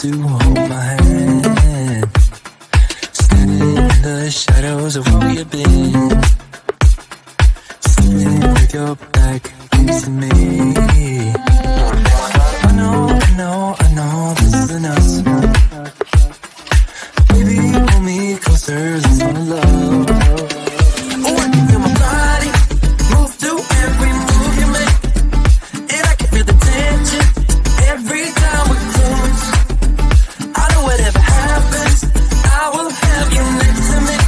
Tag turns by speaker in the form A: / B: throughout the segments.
A: to hold my hand, standing in the shadows of where you've been, sitting with your back facing me. I know this isn't us. Baby, pull me closer, let's fall in love. Oh, I can feel my body move to every move you make, and I can feel the tension every time we close. I know whatever happens, I will have you next to me.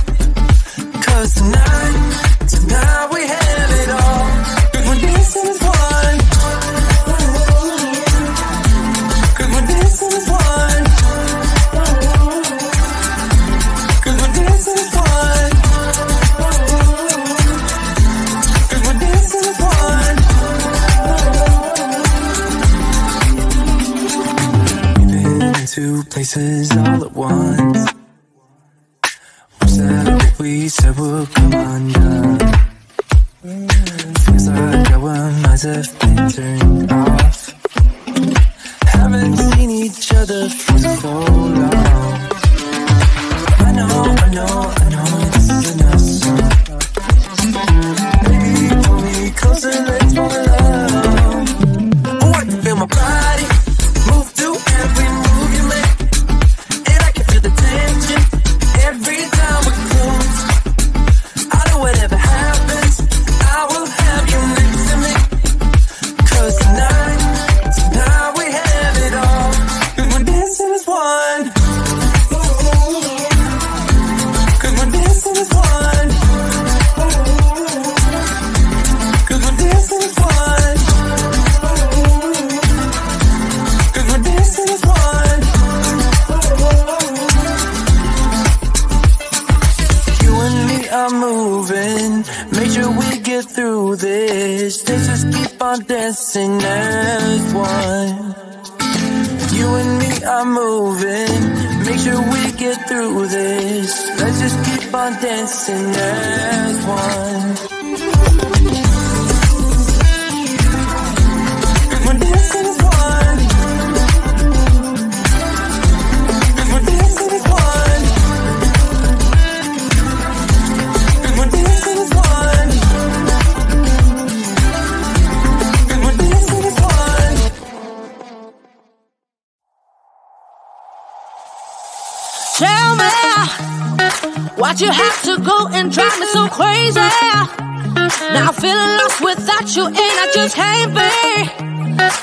A: 'Cause tonight we have it all. 'Cause we're dancing as one. 'Cause we're dancing as one. 'Cause we're dancing as one. 'Cause we're dancing as one. We've been in two places all at once. Was that what we said would come undone? Feels like our minds have been turned off. Haven't seen each other for so long. I know this isn't us. Baby, pull me closer, let's fall in love. Oh, I can feel my body move to every move you make, and I can feel the tension every time we close. I know whatever happens, I will have you next to me. 'Cause tonight we have it all. 'Cause we're dancing as one. 'Cause we're dancing as one. 'Cause we're dancing as one. 'Cause we're dancing as one. You and me are moving, make sure we get through this. Let's just keep on dancing as one. You and me are moving, make sure we get through this. Let's just keep on dancing as one. 'Cause we're dancing as one. 'Cause we're dancing as one. 'Cause we're dancing as one. 'Cause we're dancing as one.
B: Tell me, why'd you have to go and drive me so crazy? Now I'm feeling lost without you, and I just can't be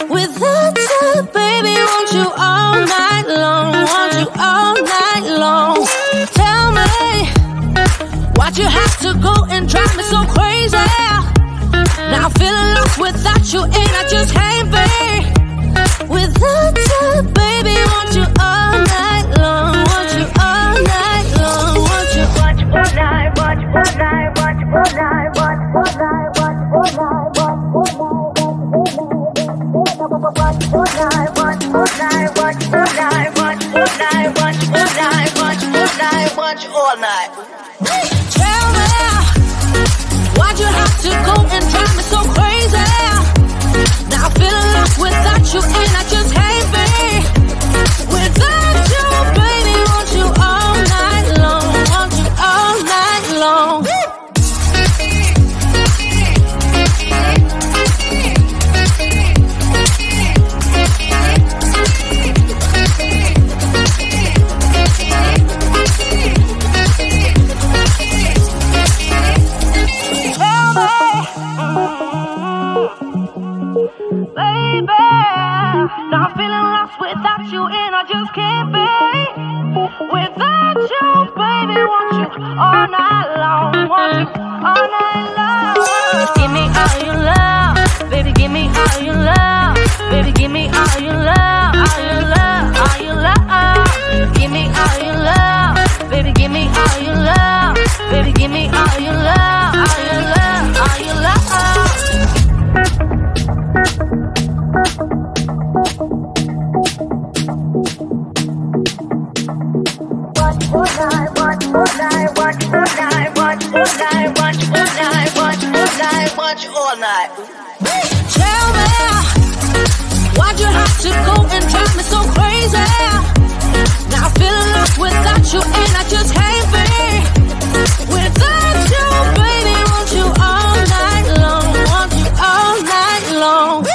B: without you, baby. Want you all night long, want you all night long. Tell me, why'd you have to go and drive me so crazy? Now I'm feeling lost without you, and I just can't be without you, baby. Want you all night long, want you all night long, want you all night, watch all night, watch all night, watch all night, watch all night, watch all night, watch all night, watch all night, watch all night, watch all night, watch all night, watch all night. Tell me, why'd you have to go and drive me so crazy? Now I'm feeling lost without you, and I just can't be without you, baby. Want you all night long, want you all night long. Baby, now I'm feeling lost without you, and I just can't be without you, baby. Want you all night long, want you all night long. Give me all your love, baby. Give me all your love, baby. Give me all your love, all your love, all your love. Give me all your love, baby. Give me all your love, baby. Give me all your love, all your love, all your love. Watch all night. Tell me, why'd you have to go and drive me so crazy? without you, and I just can't be without you, baby. Want you all night long, want you all night long.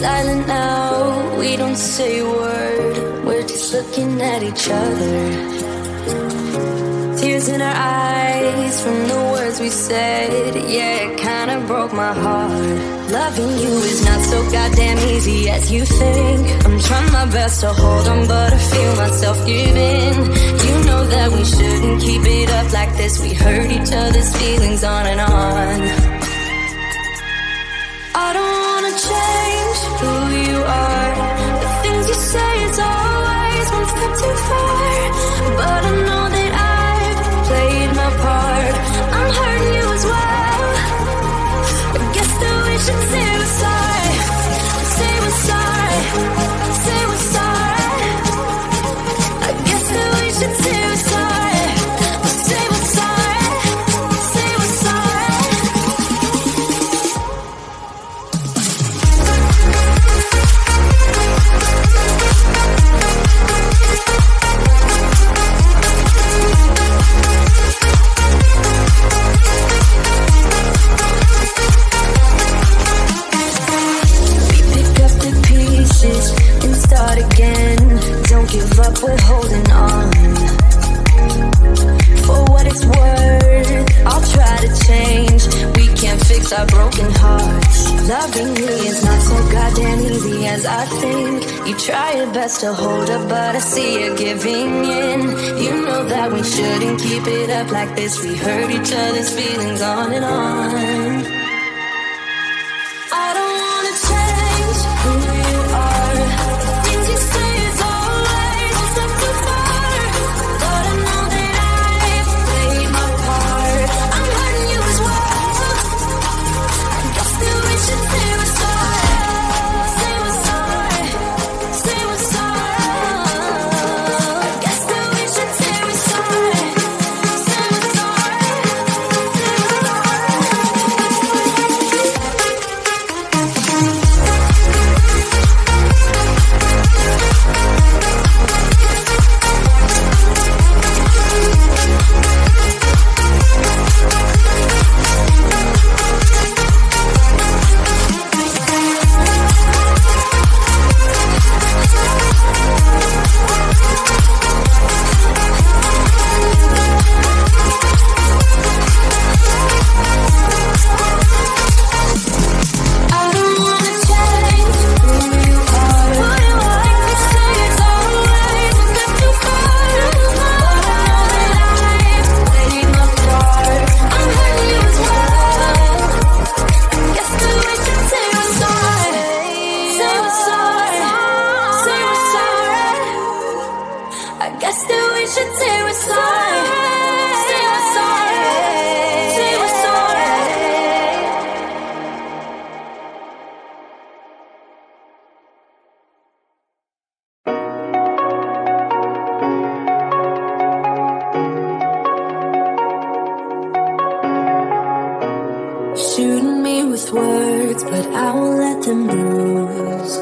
C: silent now, we don't say a word, we're just looking at each other. Tears in our eyes from the words we said, yeah, it kinda broke my heart. Loving you is not so goddamn easy as you think. I'm trying my best to hold on, but I feel myself giving. You know that we shouldn't keep it up like this. We hurt each other's feelings on and on. I don't wanna change who you are. The things you say is always one step too far. But I know that I've played my part. I'm hurting you as well. I guess that we should say we're sorry. Say we're sorry. Say we're sorry. I guess that we should say we're sorry. Say we're sorry. Say we're sorry. And start again. Don't give up, we're holding on. For what it's worth, I'll try to change. We can't fix our broken hearts. Loving me is not so goddamn easy as I think. You try your best to hold up, but I see you giving in. You know that we shouldn't keep it up like this. We hurt each other's feelings on and on. I don't wanna change who you are. Things you say is always a step too far. But I know that I've played my part. I'm hurting you as well. I guess that we should say we're sorry. Say we're sorry. Say we're sorry. I guess that we should say we're sorry. Say we're sorry. Say we're shooting me with words, but I won't let them bruise.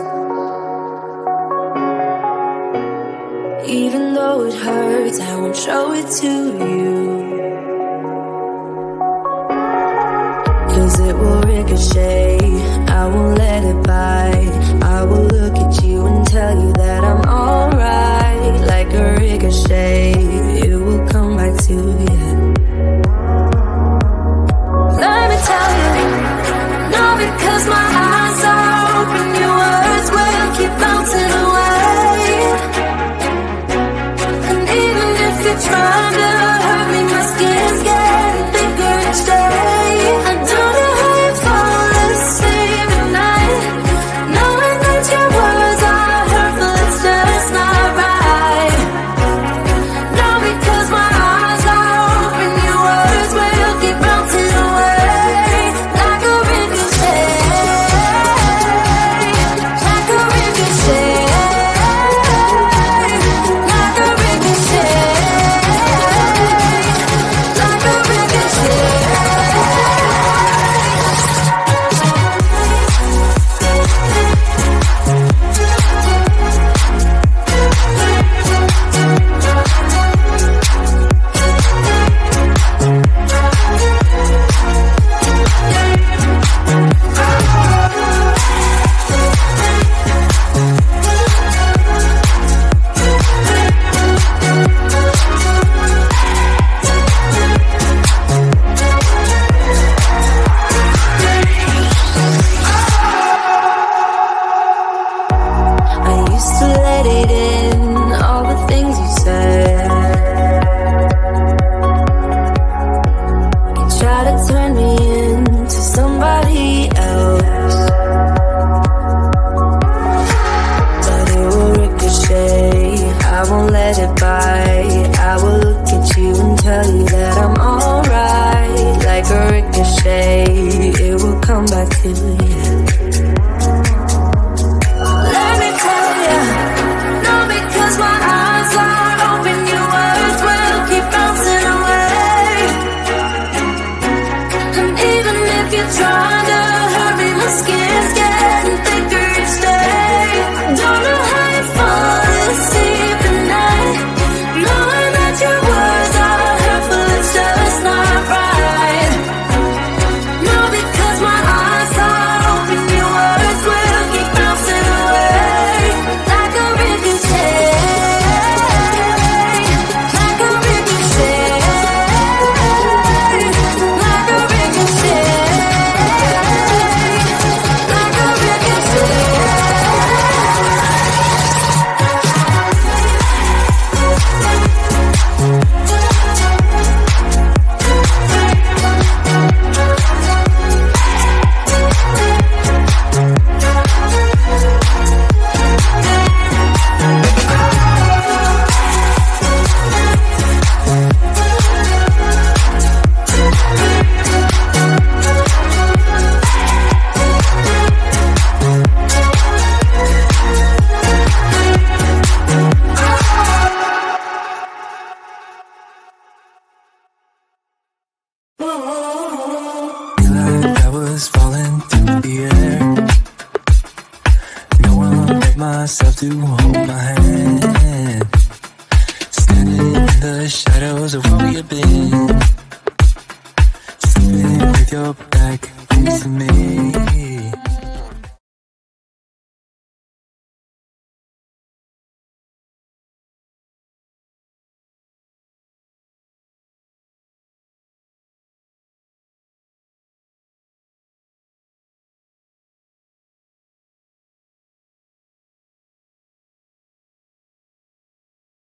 C: Even though it hurts, I won't show it to you. 'Cause it will ricochet, I won't let it bite. I will look at you and tell you that I'm alright. Like a ricochet, it will come back to you. Let me tell you, no, because my eyes are open, your words will keep bouncing away. And even if you're trying to hurt me, my skin's getting thicker each day. I don't know how you fall asleep at night, knowing that your words are hurtful, it's just not right. No, because my eyes are open, your words will keep bouncing away. Like a ricochet, like a ricochet, like a ricochet, like a ricochet. I used to let it in, all the things you said. You try to turn me into somebody else, but it will ricochet, I won't let it bite. I will look at you and tell you that I'm alright. Like a ricochet, it will come back to you. Let me tell you, no, because my eyes are open, your words will keep bouncing away. And even if you're trying to hurt me, my skin's getting thicker each day. Don't know how you fall asleep at night, knowing that your words are hurtful, it's just not right. No, because my eyes are open,
A: the air. No one but myself to hold my hand. Standing in the shadows of where we have been. Sleeping with your back facing me.